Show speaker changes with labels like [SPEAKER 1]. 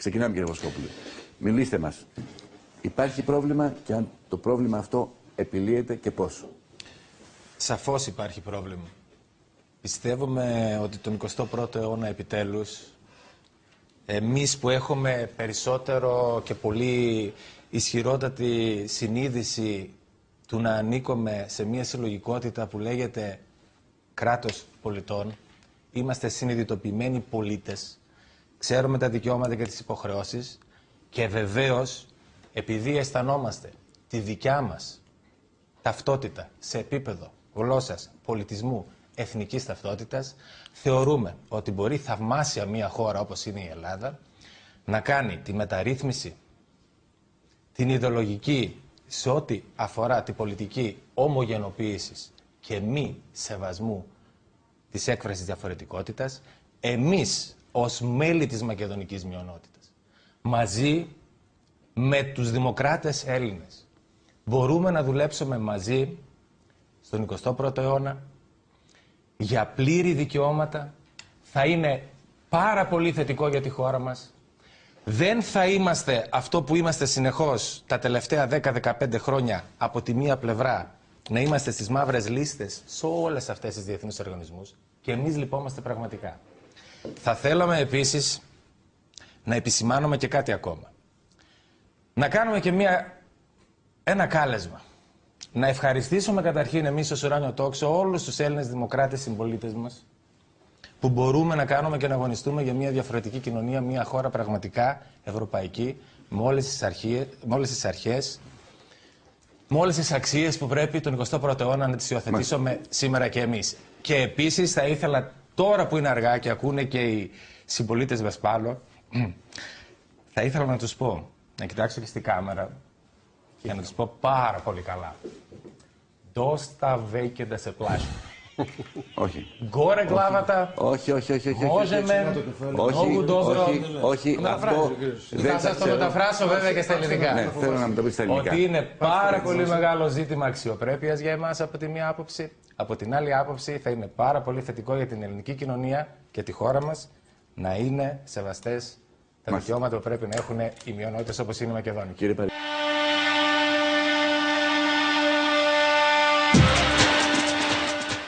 [SPEAKER 1] Ξεκινάμε, κύριε Βοσκόπουλε. Μιλήστε μας. Υπάρχει πρόβλημα και αν το πρόβλημα αυτό επιλύεται και πώς?
[SPEAKER 2] Σαφώς υπάρχει πρόβλημα. Πιστεύουμε ότι τον 21ο αιώνα επιτέλους εμείς που έχουμε περισσότερο και πολύ ισχυρότατη συνείδηση του να ανήκουμε σε μια συλλογικότητα που λέγεται κράτος πολιτών, είμαστε συνειδητοποιημένοι πολίτες, ξέρουμε τα δικαιώματα και τις υποχρεώσεις και βεβαίως επειδή αισθανόμαστε τη δικιά μας ταυτότητα σε επίπεδο γλώσσας, πολιτισμού, εθνικής ταυτότητας, θεωρούμε ότι μπορεί θαυμάσια μια χώρα όπως είναι η Ελλάδα να κάνει τη μεταρρύθμιση, την ιδεολογική σε ό,τι αφορά την πολιτική ομογενοποίησης και μη σεβασμού της έκφρασης διαφορετικότητας, εμείς ως μέλη της μακεδονικής μειονότητας, μαζί με τους δημοκράτες Έλληνες, μπορούμε να δουλέψουμε μαζί στον 21ο αιώνα για πλήρη δικαιώματα. Θα είναι πάρα πολύ θετικό για τη χώρα μας. Δεν θα είμαστε αυτό που είμαστε συνεχώς τα τελευταία 10-15 χρόνια από τη μία πλευρά, να είμαστε στις μαύρες λίστες σε όλες αυτές τις διεθνείς οργανισμούς και εμείς λυπόμαστε πραγματικά. Θα θέλαμε επίσης να επισημάνουμε και κάτι ακόμα. Να κάνουμε και ένα κάλεσμα. Να ευχαριστήσουμε καταρχήν εμείς ως Ουράνιο Τόξο όλους τους Έλληνες δημοκράτες συμπολίτες μας που μπορούμε να κάνουμε και να αγωνιστούμε για μια διαφορετική κοινωνία, μια χώρα πραγματικά ευρωπαϊκή, με όλες τις αρχές, με όλες τις αξίες που πρέπει τον 21ο αιώνα να τις υιοθετήσουμε σήμερα και εμείς. Και επίσης θα ήθελα τώρα που είναι αργά και ακούνε και οι συμπολίτες Βεσπάλο, θα ήθελα να τους πω, να κοιτάξω και στην κάμερα, για να τους πω πάρα πολύ καλά. Dosta vejkeda se plaši.
[SPEAKER 1] Όχι.
[SPEAKER 2] Γκόρε κλάβατα.
[SPEAKER 1] Όχι.
[SPEAKER 2] Μόζεμε. Νόγου ντόζρο.
[SPEAKER 1] Όχι. Αυτό
[SPEAKER 2] θα σας το μεταφράσω βέβαια και στα ελληνικά.
[SPEAKER 1] Ναι, θέλω να μου το πεις στα ελληνικά.
[SPEAKER 2] Ότι είναι πάρα πολύ μεγάλο ζήτημα αξιοπρέπειας για εμάς από τη μία άποψη. Από την άλλη άποψη θα είναι πάρα πολύ θετικό για την ελληνική κοινωνία και τη χώρα μας να είναι σεβαστές τα δικαιώματα που πρέπει να έχουν οι μειονότητες όπως είναι οι Μακεδόνοι.